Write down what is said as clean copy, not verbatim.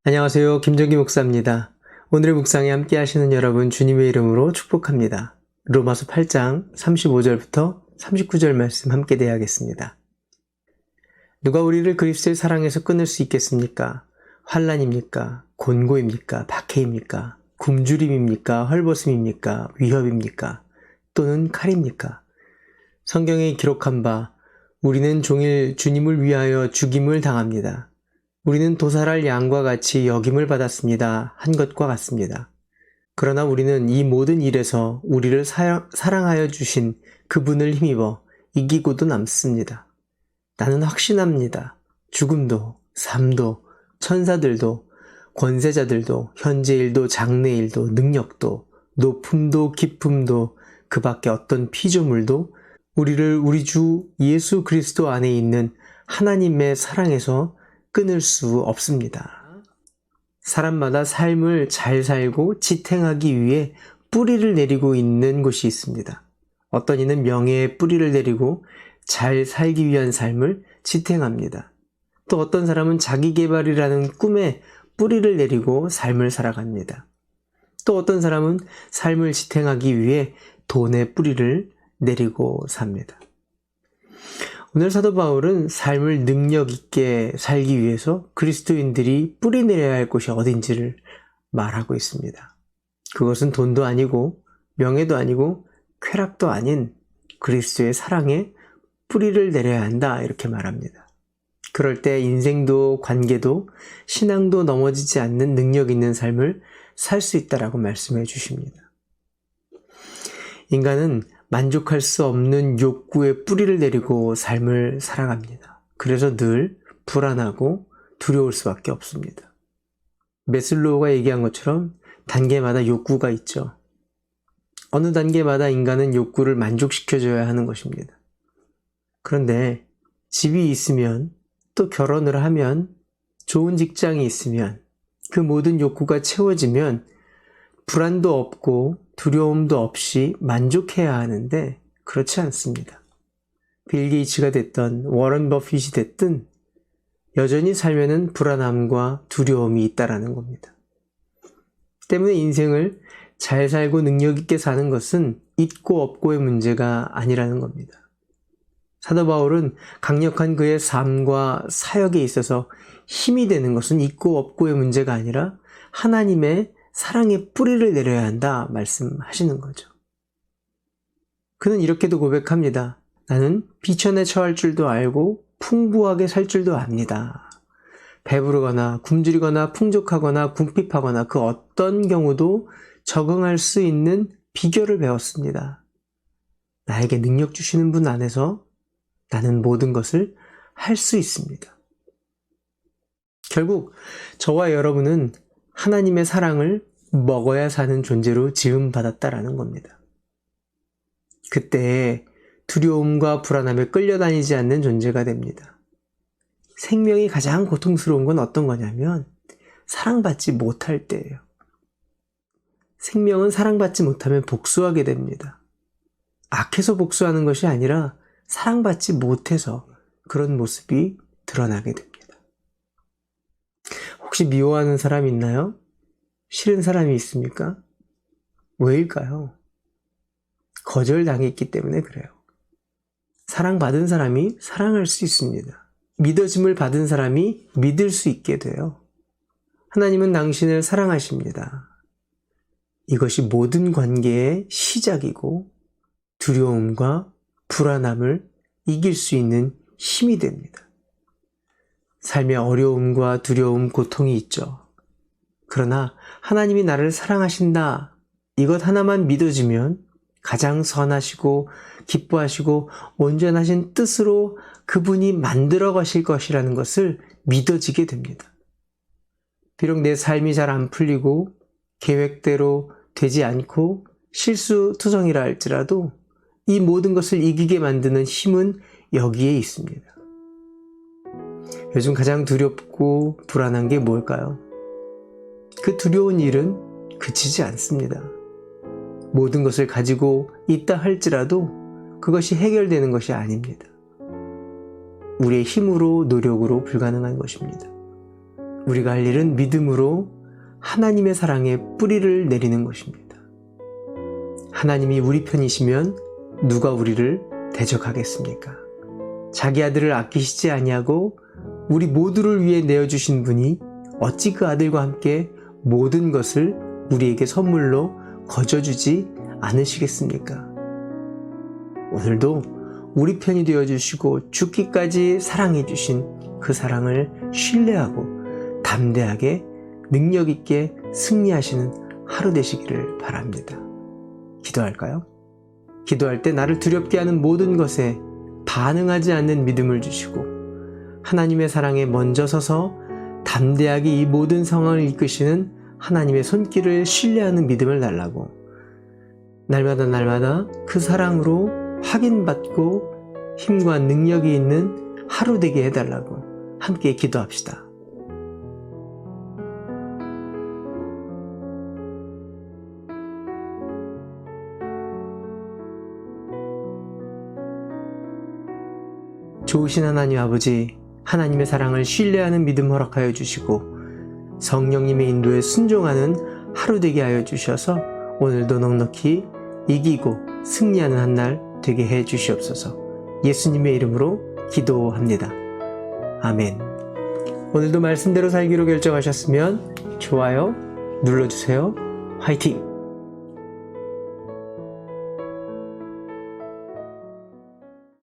안녕하세요. 김정기 목사입니다. 오늘의 묵상에 함께 하시는 여러분 주님의 이름으로 축복합니다. 로마서 8장 35절부터 39절 말씀 함께 대하겠습니다. 누가 우리를 그리스도의 사랑에서 끊을 수 있겠습니까? 환난입니까? 곤고입니까? 박해입니까? 굶주림입니까? 헐벗음입니까? 위협입니까? 또는 칼입니까? 성경에 기록한 바 우리는 종일 주님을 위하여 죽임을 당합니다. 우리는 도살할 양과 같이 여김을 받았습니다. 한 것과 같습니다. 그러나 우리는 이 모든 일에서 우리를 사랑하여 주신 그분을 힘입어 이기고도 남습니다. 나는 확신합니다. 죽음도, 삶도, 천사들도, 권세자들도, 현재일도, 장래일도, 능력도, 높음도, 깊음도, 그 밖에 어떤 피조물도 우리를 우리 주 예수 그리스도 안에 있는 하나님의 사랑에서 끊을 수 없습니다. 사람마다 삶을 잘 살고 지탱하기 위해 뿌리를 내리고 있는 곳이 있습니다. 어떤 이는 명예의 뿌리를 내리고 잘 살기 위한 삶을 지탱합니다. 또 어떤 사람은 자기계발이라는 꿈에 뿌리를 내리고 삶을 살아갑니다. 또 어떤 사람은 삶을 지탱하기 위해 돈의 뿌리를 내리고 삽니다. 오늘 사도 바울은 삶을 능력 있게 살기 위해서 그리스도인들이 뿌리 내려야 할 곳이 어딘지를 말하고 있습니다. 그것은 돈도 아니고 명예도 아니고 쾌락도 아닌 그리스도의 사랑에 뿌리를 내려야 한다, 이렇게 말합니다. 그럴 때 인생도 관계도 신앙도 넘어지지 않는 능력 있는 삶을 살 수 있다라고 말씀해 주십니다. 인간은 만족할 수 없는 욕구에 뿌리를 내리고 삶을 살아갑니다. 그래서 늘 불안하고 두려울 수밖에 없습니다. 매슬로우가 얘기한 것처럼 단계마다 욕구가 있죠. 어느 단계마다 인간은 욕구를 만족시켜줘야 하는 것입니다. 그런데 집이 있으면, 또 결혼을 하면, 좋은 직장이 있으면, 그 모든 욕구가 채워지면 불안도 없고 두려움도 없이 만족해야 하는데 그렇지 않습니다. 빌 게이츠가 됐던 워런 버핏이 됐든 여전히 살면은 불안함과 두려움이 있다라는 겁니다. 때문에 인생을 잘 살고 능력 있게 사는 것은 있고 없고의 문제가 아니라는 겁니다. 사도 바울은 강력한 그의 삶과 사역에 있어서 힘이 되는 것은 있고 없고의 문제가 아니라 하나님의 사랑의 뿌리를 내려야 한다 말씀하시는 거죠. 그는 이렇게도 고백합니다. 나는 비천에 처할 줄도 알고 풍부하게 살 줄도 압니다. 배부르거나 굶주리거나 풍족하거나 궁핍하거나 그 어떤 경우도 적응할 수 있는 비결을 배웠습니다. 나에게 능력 주시는 분 안에서 나는 모든 것을 할 수 있습니다. 결국 저와 여러분은 하나님의 사랑을 먹어야 사는 존재로 지음받았다라는 겁니다. 그때 두려움과 불안함에 끌려다니지 않는 존재가 됩니다. 생명이 가장 고통스러운 건 어떤 거냐면 사랑받지 못할 때예요. 생명은 사랑받지 못하면 복수하게 됩니다. 악해서 복수하는 것이 아니라 사랑받지 못해서 그런 모습이 드러나게 됩니다. 혹시 미워하는 사람 있나요? 싫은 사람이 있습니까? 왜일까요? 거절당했기 때문에 그래요. 사랑받은 사람이 사랑할 수 있습니다. 믿어짐을 받은 사람이 믿을 수 있게 돼요. 하나님은 당신을 사랑하십니다. 이것이 모든 관계의 시작이고 두려움과 불안함을 이길 수 있는 힘이 됩니다. 삶의 어려움과 두려움, 고통이 있죠. 그러나 하나님이 나를 사랑하신다, 이것 하나만 믿어지면 가장 선하시고 기뻐하시고 온전하신 뜻으로 그분이 만들어 가실 것이라는 것을 믿어지게 됩니다. 비록 내 삶이 잘 안 풀리고 계획대로 되지 않고 실수투성이라 할지라도 이 모든 것을 이기게 만드는 힘은 여기에 있습니다. 요즘 가장 두렵고 불안한 게 뭘까요? 그 두려운 일은 그치지 않습니다. 모든 것을 가지고 있다 할지라도 그것이 해결되는 것이 아닙니다. 우리의 힘으로, 노력으로 불가능한 것입니다. 우리가 할 일은 믿음으로 하나님의 사랑에 뿌리를 내리는 것입니다. 하나님이 우리 편이시면 누가 우리를 대적하겠습니까? 자기 아들을 아끼시지 아니하고 우리 모두를 위해 내어주신 분이 어찌 그 아들과 함께 모든 것을 우리에게 선물로 거저주지 않으시겠습니까? 오늘도 우리 편이 되어주시고 죽기까지 사랑해주신 그 사랑을 신뢰하고 담대하게 능력있게 승리하시는 하루 되시기를 바랍니다. 기도할까요? 기도할 때 나를 두렵게 하는 모든 것에 반응하지 않는 믿음을 주시고 하나님의 사랑에 먼저 서서 담대하게 이 모든 상황을 이끄시는 하나님의 손길을 신뢰하는 믿음을 달라고 날마다 그 사랑으로 확인받고 힘과 능력이 있는 하루 되게 해달라고 함께 기도합시다. 좋으신 하나님 아버지, 하나님의 사랑을 신뢰하는 믿음 허락하여 주시고 성령님의 인도에 순종하는 하루 되게 하여 주셔서 오늘도 넉넉히 이기고 승리하는 한 날 되게 해 주시옵소서. 예수님의 이름으로 기도합니다. 아멘. 오늘도 말씀대로 살기로 결정하셨으면 좋아요 눌러주세요. 화이팅!